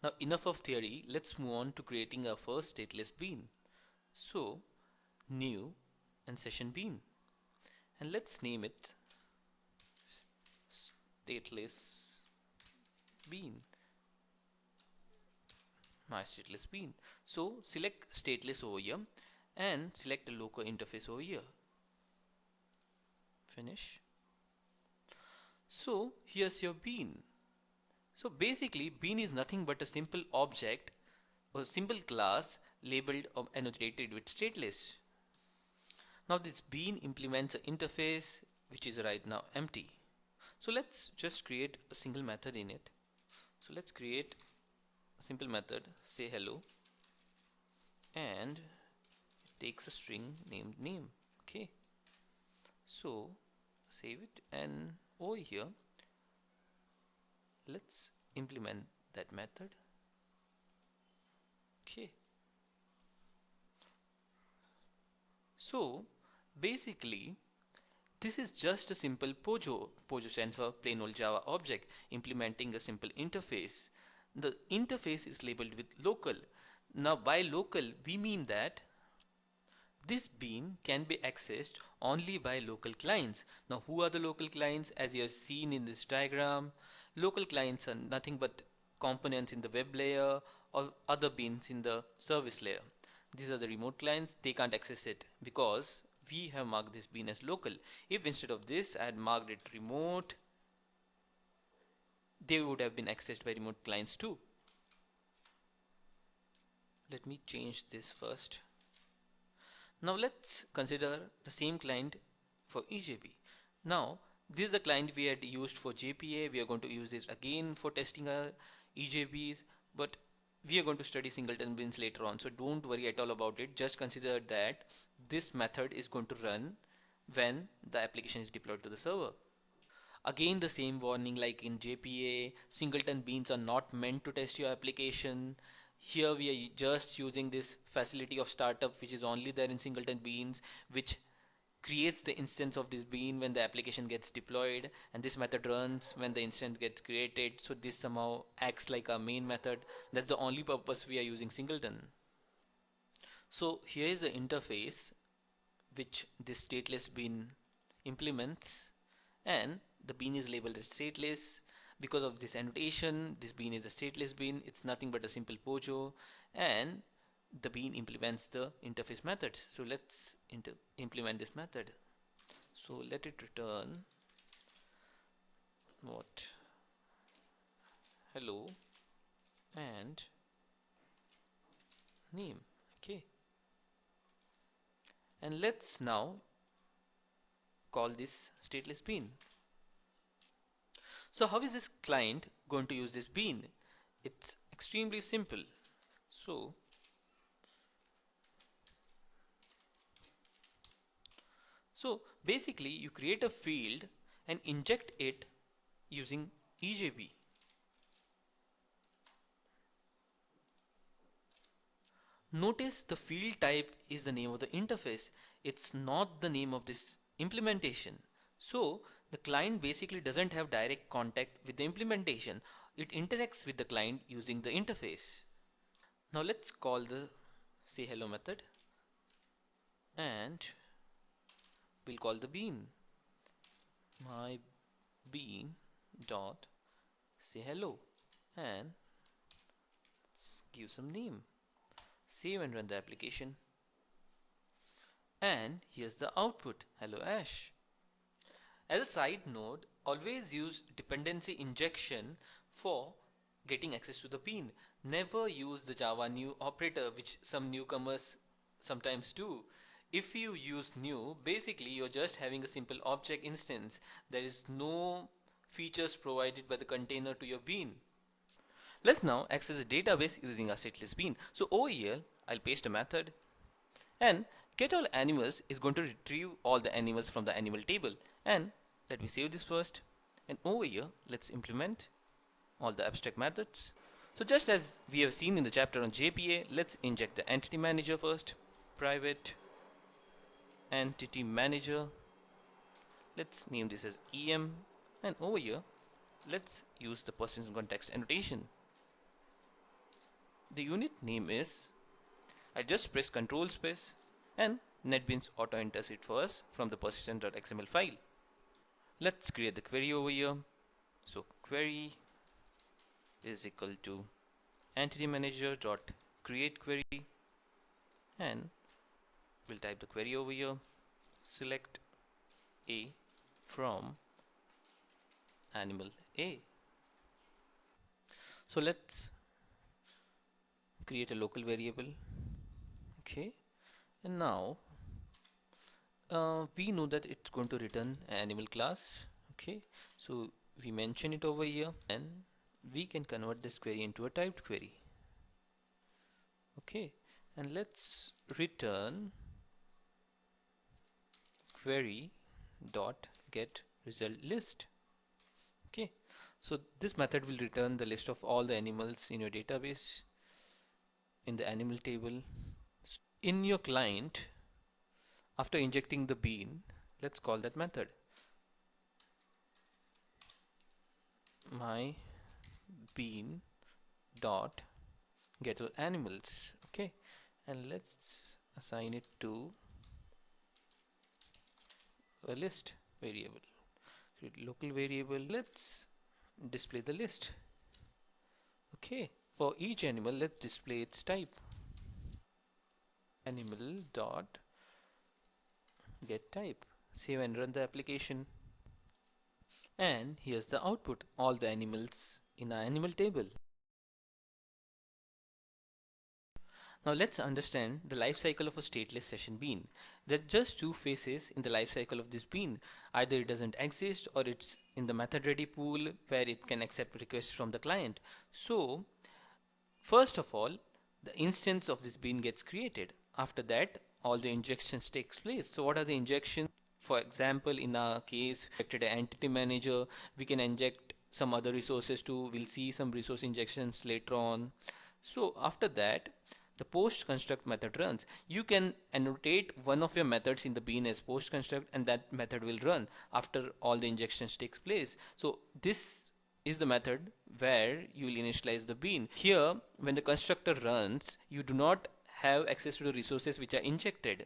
Now enough of theory, let's move on to creating our first stateless bean. So new and session bean, and let's name it stateless bean, my stateless bean. So select stateless over here and select the local interface over here. Finish. So here's your bean. So basically bean is nothing but a simple object or simple class labeled or annotated with stateless. Now this bean implements an interface which is right now empty. So let's just create a single method in it. So let's create a simple method, say hello, and it takes a string named name. Okay, so save it, and over here let's implement that method. Okay, so basically this is just a simple POJO. POJO stands for plain old Java object implementing a simple interface. The interface is labeled with local. Now by local we mean that this bean can be accessed only by local clients. Now who are the local clients? As you have seen in this diagram, local clients are nothing but components in the web layer or other beans in the service layer. These are the remote clients. They can't access it because we have marked this bean as local. If instead of this I had marked it remote, they would have been accessed by remote clients too. Let me change this first. Now let's consider the same client for EJB. Now this is the client we had used for JPA. We are going to use this again for testing our EJBs, but we are going to study singleton beans later on, so don't worry at all about it. Just consider that this method is going to run when the application is deployed to the server. Again the same warning like in JPA, singleton beans are not meant to test your application. Here we are just using this facility of startup which is only there in singleton beans, which creates the instance of this bean when the application gets deployed, and this method runs when the instance gets created. So this somehow acts like a main method. That's the only purpose we are using singleton. So here is the interface which this stateless bean implements, and the bean is labeled as stateless. Because of this annotation, this bean is a stateless bean. It's nothing but a simple POJO, and the bean implements the interface methods. So let's implement this method. So let it return what? Hello and name. Okay, and let's now call this stateless bean. So how is this client going to use this bean? It's extremely simple. So basically you create a field and inject it using EJB. Notice the field type is the name of the interface. It's not the name of this implementation. So the client basically doesn't have direct contact with the implementation. It interacts with the client using the interface. Now let's call the say hello method, and we'll call the bean my bean dot say hello, and let's give some name. Save and run the application, and here's the output, hello Ash. As a side note, always use dependency injection for getting access to the bean. Never use the Java new operator, which some newcomers sometimes do. If you use new, basically you're just having a simple object instance. There is no features provided by the container to your bean. Let's now access the database using our stateless bean. So over here, I'll paste a method, and get all animals is going to retrieve all the animals from the animal table. And let me save this first, and over here let's implement all the abstract methods. So just as we have seen in the chapter on JPA, let's inject the entity manager first. Private entity manager, let's name this as EM, and over here let's use the persistent context annotation. the unit name is, I just press Control space and NetBeans auto enters it for us from the persistent.xml file. Let's create the query over here. So query is equal to entity manager dot create query, and we'll type the query over here. Select A from animal A. So let's create a local variable. Okay, and now we know that it's going to return an animal class. Okay, so we mention it over here, and we can convert this query into a typed query. Okay, and let's return query dot get result list. Okay, so this method will return the list of all the animals in your database in the animal table. In your client, after injecting the bean, let's call that method my bean dot get all animals. Okay, and let's assign it to a list variable. Create local variable. Let's display the list. Okay, for each animal, let's display its type. Animal dot get type. Save and run the application. And here's the output, all the animals in our animal table. Now let's understand the life cycle of a stateless session bean. There are just two phases in the life cycle of this bean. Either it doesn't exist or it's in the method ready pool where it can accept requests from the client. So first of all, the instance of this bean gets created. After that, all the injections takes place. So what are the injections? For example, in our case, injected an entity manager, we can inject some other resources too. We'll see some resource injections later on. So after that, the post construct method runs. You can annotate one of your methods in the bean as post construct, and that method will run after all the injections takes place. So this is the method where you will initialize the bean. Here, when the constructor runs, you do not have access to the resources which are injected.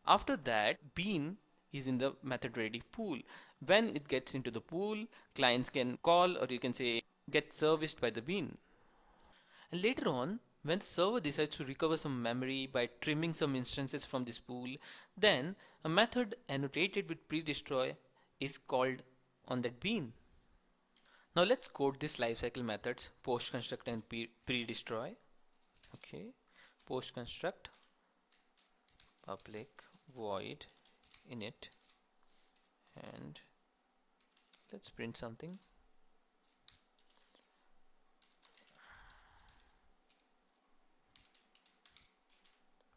After that, bean is in the method ready pool. When it gets into the pool, clients can call, or you can say get serviced by the bean. And later on, when the server decides to recover some memory by trimming some instances from this pool, then a method annotated with pre-destroy is called on that bean. Now let's code this lifecycle methods post construct and pre-destroy. Okay, post construct public void init, and let's print something.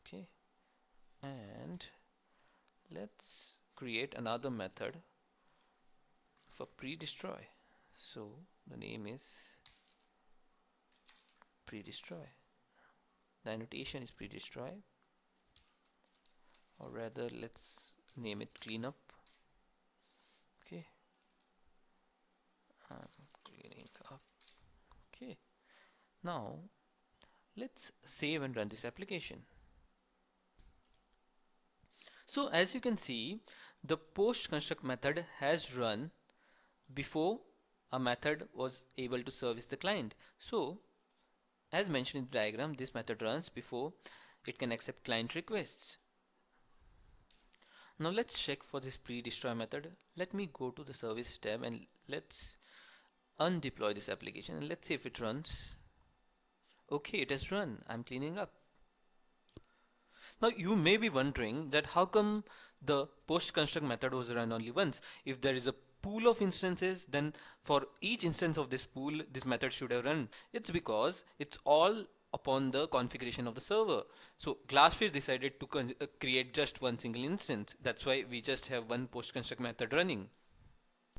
Okay, and let's create another method for pre-destroy. So the name is pre-destroy. The annotation is pre-destroy, or rather let's name it cleanup. Okay, I'm cleaning up. Okay, now let's save and run this application. So as you can see, the post construct method has run before a method was able to service the client. So as mentioned in the diagram, this method runs before it can accept client requests. Now let's check for this pre-destroy method. Let me go to the service tab and let's undeploy this application, and let's see if it runs. Okay, it has run. I'm cleaning up. Now you may be wondering that how come the post construct method was run only once? If there is a pool of instances, then for each instance of this pool, this method should have run. It's because it's all upon the configuration of the server. So Glassfish decided to create just one single instance. That's why we just have one post construct method running.